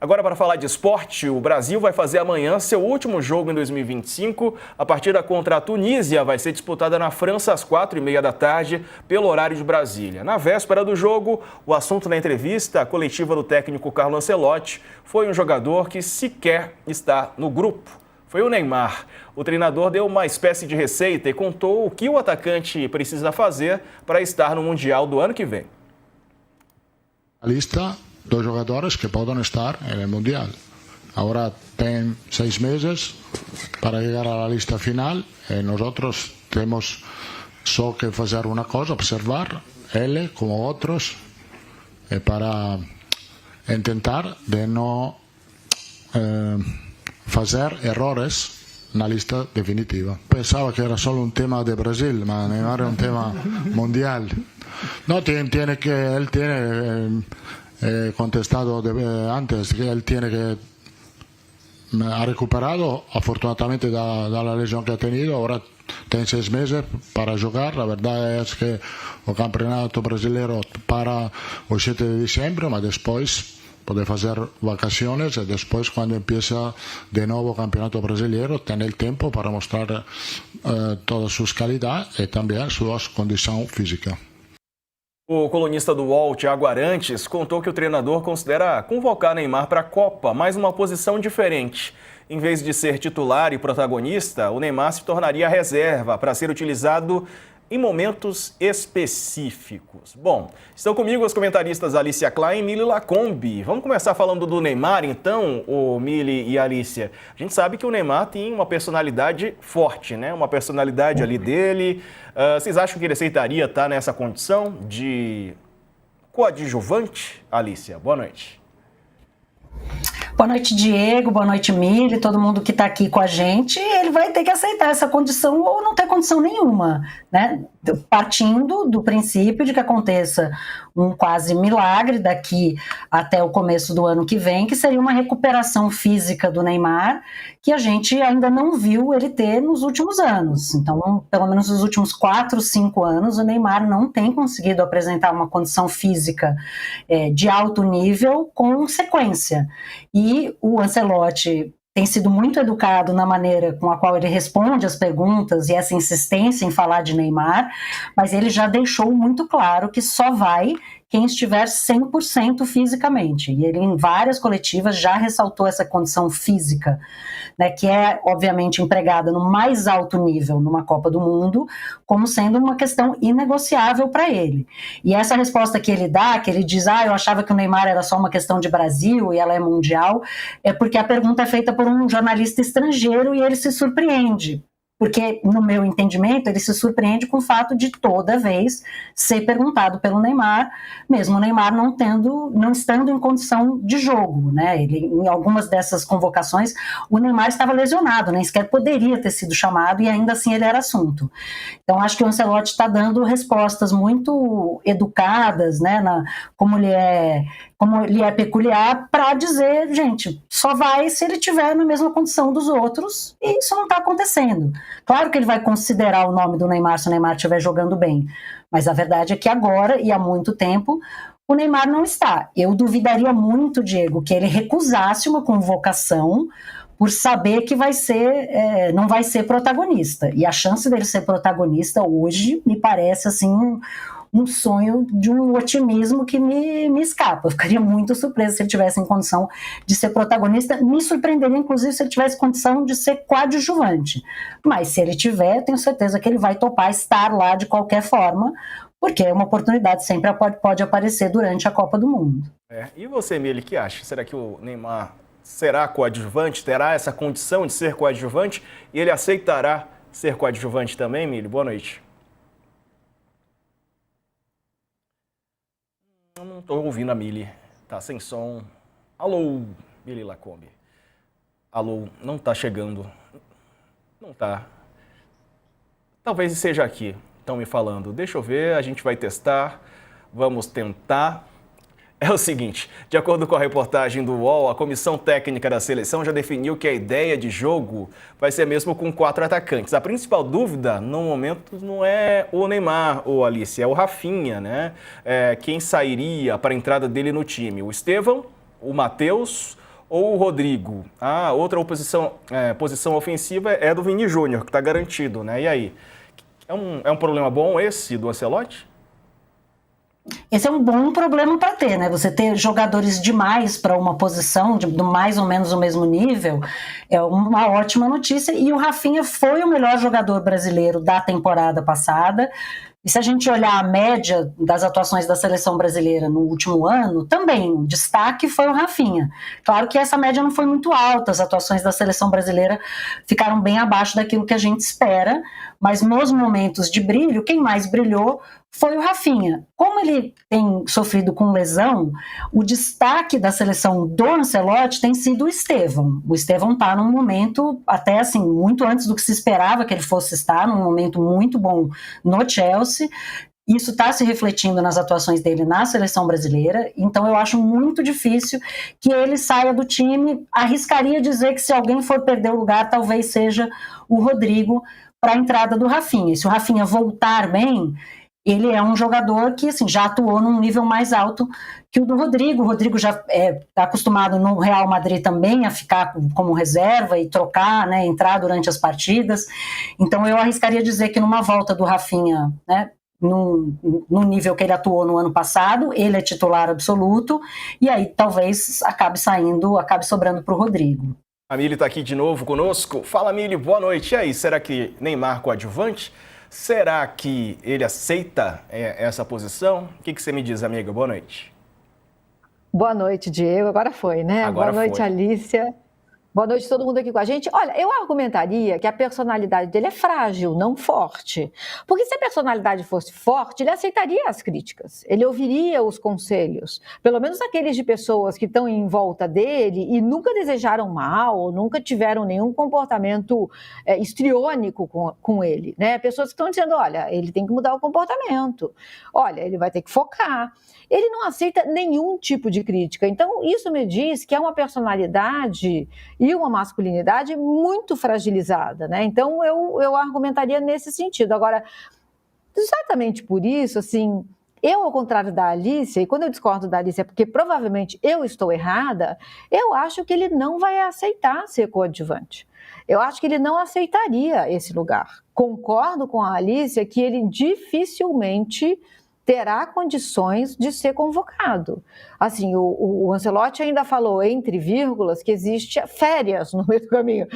Agora, para falar de esporte, o Brasil vai fazer amanhã seu último jogo em 2025. A partida contra a Tunísia vai ser disputada na França às 4h30 da tarde, pelo horário de Brasília. Na véspera do jogo, o assunto na entrevista coletiva do técnico Carlo Ancelotti foi um jogador que sequer está no grupo. Foi o Neymar. O treinador deu uma espécie de receita e contou o que o atacante precisa fazer para estar no Mundial do ano que vem. A lista dos jogadores que podem estar no Mundial. Agora tem 6 meses para chegar à lista final e nós temos só que fazer uma coisa, observar ele como outros para tentar de não fazer errores na lista definitiva. Pensava que era só um tema de Brasil, mas Neymar é um tema mundial. No, él tiene contestado antes que él tiene que ha recuperado afortunadamente de la lesión que ha tenido. Ahora tiene 6 meses para jugar. La verdad es que el campeonato brasileño para el 7 de diciembre, pero después puede hacer vacaciones y después cuando empieza de nuevo el campeonato brasileño tiene el tiempo para mostrar todas sus calidades y también su condición física. O colunista do UOL, Thiago Arantes, contou que o treinador considera convocar Neymar para a Copa, mas numa posição diferente. Em vez de ser titular e protagonista, o Neymar se tornaria reserva para ser utilizado em momentos específicos. Bom, estão comigo os comentaristas Alicia Klein e Mili Lacombe. Vamos começar falando do Neymar, então, o Mili e a Alicia. A gente sabe que o Neymar tem uma personalidade forte, né? Uma personalidade ali dele. Vocês acham que ele aceitaria estar nessa condição de coadjuvante? Alicia, boa noite. Boa noite, Diego. Boa noite, Mili, todo mundo que está aqui com a gente. Ele vai ter que aceitar essa condição ou não ter condição nenhuma, né? Partindo do princípio de que aconteça um quase milagre daqui até o começo do ano que vem, que seria uma recuperação física do Neymar, que a gente ainda não viu ele ter nos últimos anos. Então, pelo menos nos últimos 4, 5 anos, o Neymar não tem conseguido apresentar uma condição física de alto nível com sequência. E o Ancelotti tem sido muito educado na maneira com a qual ele responde as perguntas e essa insistência em falar de Neymar, mas ele já deixou muito claro que só vai quem estiver 100% fisicamente. E ele, em várias coletivas, já ressaltou essa condição física, né, que é, obviamente, empregada no mais alto nível numa Copa do Mundo, como sendo uma questão inegociável para ele. E essa resposta que ele dá, que ele diz, eu achava que o Neymar era só uma questão de Brasil e ela é mundial, é porque a pergunta é feita por um jornalista estrangeiro e ele se surpreende. Porque, no meu entendimento, ele se surpreende com o fato de toda vez ser perguntado pelo Neymar, mesmo o Neymar não estando em condição de jogo, né? Ele, em algumas dessas convocações, o Neymar estava lesionado, nem sequer poderia ter sido chamado e ainda assim ele era assunto. Então, acho que o Ancelotti está dando respostas muito educadas, né? Como ele é peculiar, para dizer, gente, só vai se ele estiver na mesma condição dos outros, e isso não está acontecendo. Claro que ele vai considerar o nome do Neymar se o Neymar estiver jogando bem, mas a verdade é que agora, e há muito tempo, o Neymar não está. Eu duvidaria muito, Diego, que ele recusasse uma convocação por saber que não vai ser protagonista. E a chance dele ser protagonista hoje me parece assim um sonho de um otimismo que me escapa. Eu ficaria muito surpresa se ele tivesse em condição de ser protagonista. Me surpreenderia, inclusive, se ele tivesse condição de ser coadjuvante. Mas se ele tiver, eu tenho certeza que ele vai topar estar lá de qualquer forma, porque uma oportunidade sempre pode aparecer durante a Copa do Mundo. E você, Mili, que acha? Será que o Neymar será coadjuvante? Terá essa condição de ser coadjuvante? E ele aceitará ser coadjuvante também, Mili? Boa noite. Eu não estou ouvindo a Mili. Tá sem som. Alô, Mili Lacombe. Alô, não tá chegando. Não tá. Talvez seja aqui. Estão me falando. Deixa eu ver, a gente vai testar. Vamos tentar. É o seguinte, de acordo com a reportagem do UOL, a comissão técnica da seleção já definiu que a ideia de jogo vai ser mesmo com 4 atacantes. A principal dúvida, no momento, não é o Neymar ou Alice, é o Rafinha, né? Quem sairia para a entrada dele no time? O Estevão, o Matheus ou o Rodrigo? A outra posição ofensiva é do Vini Júnior, que está garantido, né? E aí? É um problema bom esse do Ancelotti? Esse é um bom problema para ter, né? Você ter jogadores demais para uma posição, de mais ou menos o mesmo nível, é uma ótima notícia. E o Rafinha foi o melhor jogador brasileiro da temporada passada. E se a gente olhar a média das atuações da seleção brasileira no último ano, também o destaque foi o Rafinha. Claro que essa média não foi muito alta, as atuações da seleção brasileira ficaram bem abaixo daquilo que a gente espera, mas nos momentos de brilho, quem mais brilhou foi o Rafinha. Como ele tem sofrido com lesão, o destaque da seleção do Ancelotti tem sido o Estevão. O Estevão está num momento, até assim, muito antes do que se esperava que ele fosse estar, num momento muito bom no Chelsea. Isso está se refletindo nas atuações dele na seleção brasileira, então eu acho muito difícil que ele saia do time. Arriscaria dizer que se alguém for perder o lugar, talvez seja o Rodrigo para a entrada do Rafinha. E se o Rafinha voltar bem, ele é um jogador que assim, já atuou num nível mais alto que o do Rodrigo. O Rodrigo já está acostumado no Real Madrid também a ficar como reserva e trocar, né, entrar durante as partidas. Então eu arriscaria dizer que numa volta do Rafinha, né, no nível que ele atuou no ano passado, ele é titular absoluto, e aí talvez acabe sobrando para o Rodrigo. A Mili está aqui de novo conosco. Fala, Mili, boa noite. E aí, será que Neymar coadjuvante? Será que ele aceita essa posição? O que você me diz, amiga? Boa noite. Boa noite, Diego. Agora foi, né? Agora boa noite, foi. Alicia. Boa noite a todo mundo aqui com a gente. Olha, eu argumentaria que a personalidade dele é frágil, não forte. Porque se a personalidade fosse forte, ele aceitaria as críticas, ele ouviria os conselhos, pelo menos aqueles de pessoas que estão em volta dele e nunca desejaram mal, ou nunca tiveram nenhum comportamento histriônico com ele, né? Pessoas que estão dizendo, olha, ele tem que mudar o comportamento, olha, ele vai ter que focar. Ele não aceita nenhum tipo de crítica. Então, isso me diz que é uma personalidade e uma masculinidade muito fragilizada, né? Então, eu argumentaria nesse sentido. Agora, exatamente por isso, assim, eu, ao contrário da Alicia, e quando eu discordo da Alicia é porque provavelmente eu estou errada, eu acho que ele não vai aceitar ser coadjuvante. Eu acho que ele não aceitaria esse lugar. Concordo com a Alicia que ele dificilmente terá condições de ser convocado. Assim, o Ancelotti ainda falou, entre vírgulas, que existe férias no meio do caminho.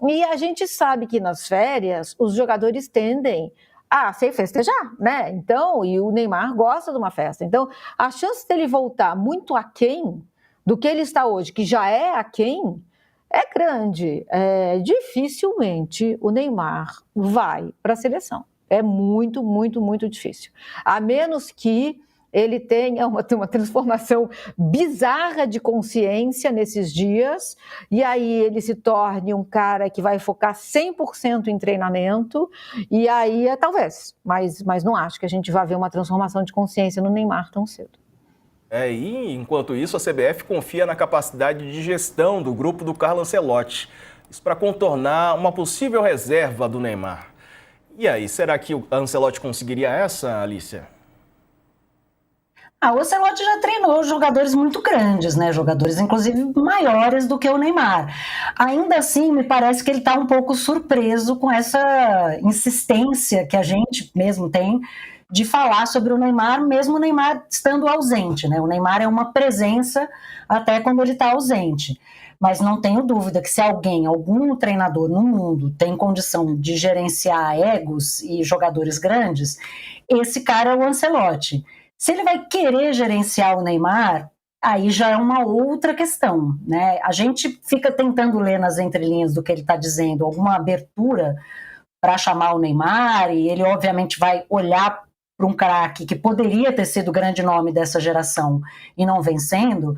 E a gente sabe que nas férias os jogadores tendem a se festejar, né? Então, e o Neymar gosta de uma festa. Então, a chance dele voltar muito aquém do que ele está hoje, que já é aquém, é grande. Dificilmente o Neymar vai para a seleção. É muito, muito, muito difícil. A menos que ele tenha uma transformação bizarra de consciência nesses dias, e aí ele se torne um cara que vai focar 100% em treinamento, e aí talvez, mas não acho que a gente vá ver uma transformação de consciência no Neymar tão cedo. E enquanto isso, a CBF confia na capacidade de gestão do grupo do Carlo Ancelotti. Isso para contornar uma possível reserva do Neymar. E aí, será que o Ancelotti conseguiria essa, Alicia? O Ancelotti já treinou jogadores muito grandes, né? Jogadores, inclusive, maiores do que o Neymar. Ainda assim, me parece que ele está um pouco surpreso com essa insistência que a gente mesmo tem de falar sobre o Neymar, mesmo o Neymar estando ausente, né? O Neymar é uma presença até quando ele está ausente. Mas não tenho dúvida que se algum treinador no mundo tem condição de gerenciar egos e jogadores grandes, esse cara é o Ancelotti. Se ele vai querer gerenciar o Neymar, aí já é uma outra questão, né? A gente fica tentando ler nas entrelinhas do que ele está dizendo, alguma abertura para chamar o Neymar, e ele obviamente vai olhar para um craque que poderia ter sido o grande nome dessa geração e não vem sendo.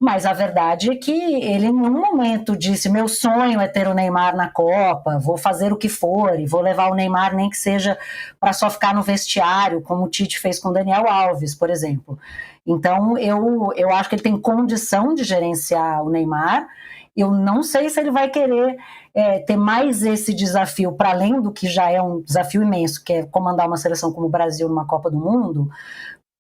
Mas a verdade é que ele em nenhum momento disse, meu sonho é ter o Neymar na Copa, vou fazer o que for e vou levar o Neymar nem que seja para só ficar no vestiário, como o Tite fez com o Daniel Alves, por exemplo. Então eu acho que ele tem condição de gerenciar o Neymar. Eu não sei se ele vai querer ter mais esse desafio, para além do que já é um desafio imenso, que é comandar uma seleção como o Brasil numa Copa do Mundo,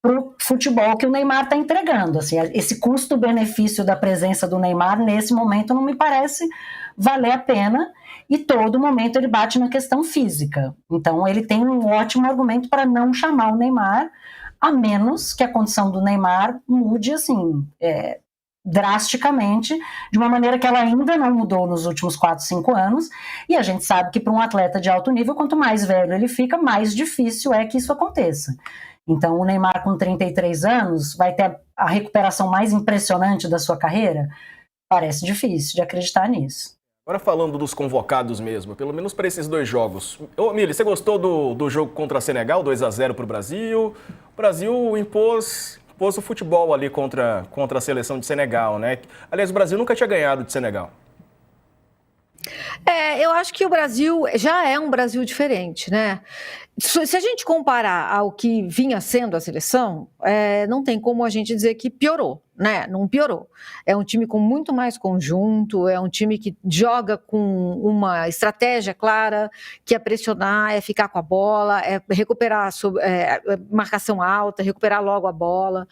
para o futebol que o Neymar está entregando. Assim, esse custo-benefício da presença do Neymar, nesse momento, não me parece valer a pena, e todo momento ele bate na questão física. Então, ele tem um ótimo argumento para não chamar o Neymar, a menos que a condição do Neymar mude, assim, drasticamente, de uma maneira que ela ainda não mudou nos últimos 4, 5 anos, e a gente sabe que para um atleta de alto nível, quanto mais velho ele fica, mais difícil é que isso aconteça. Então, o Neymar, com 33 anos, vai ter a recuperação mais impressionante da sua carreira? Parece difícil de acreditar nisso. Agora falando dos convocados mesmo, pelo menos para esses 2 jogos. Ô, Mili, você gostou do jogo contra Senegal, 2-0 para o Brasil? O Brasil impôs o futebol ali contra a seleção de Senegal, né? Aliás, o Brasil nunca tinha ganhado de Senegal. Eu acho que o Brasil já é um Brasil diferente, né? Se a gente comparar ao que vinha sendo a seleção, não tem como a gente dizer que piorou, né? Não piorou. É um time com muito mais conjunto, é um time que joga com uma estratégia clara, que é pressionar, é ficar com a bola, é recuperar marcação alta, recuperar logo a bola.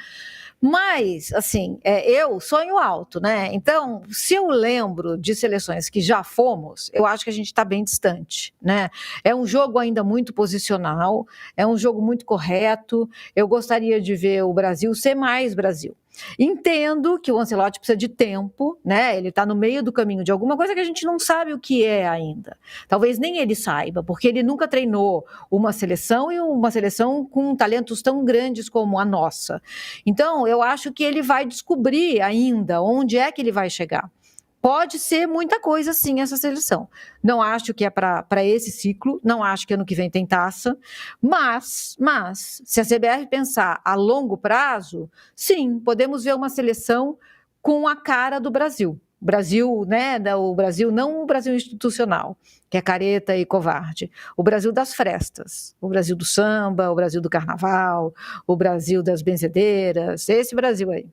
Mas, assim, eu sonho alto, né? Então, se eu lembro de seleções que já fomos, eu acho que a gente está bem distante, né? É um jogo ainda muito posicional, é um jogo muito correto. Eu gostaria de ver o Brasil ser mais Brasil. Entendo que o Ancelotti precisa de tempo, né? Ele está no meio do caminho de alguma coisa que a gente não sabe o que é ainda. Talvez nem ele saiba, porque ele nunca treinou uma seleção e uma seleção com talentos tão grandes como a nossa. Então, eu acho que ele vai descobrir ainda onde é que ele vai chegar. Pode ser muita coisa, sim, essa seleção. Não acho que é para esse ciclo, não acho que ano que vem tem taça, mas se a CBF pensar a longo prazo, sim, podemos ver uma seleção com a cara do Brasil. Brasil, né? O Brasil, não o Brasil institucional, que é careta e covarde. O Brasil das frestas, o Brasil do samba, o Brasil do carnaval, o Brasil das benzedeiras, esse Brasil aí.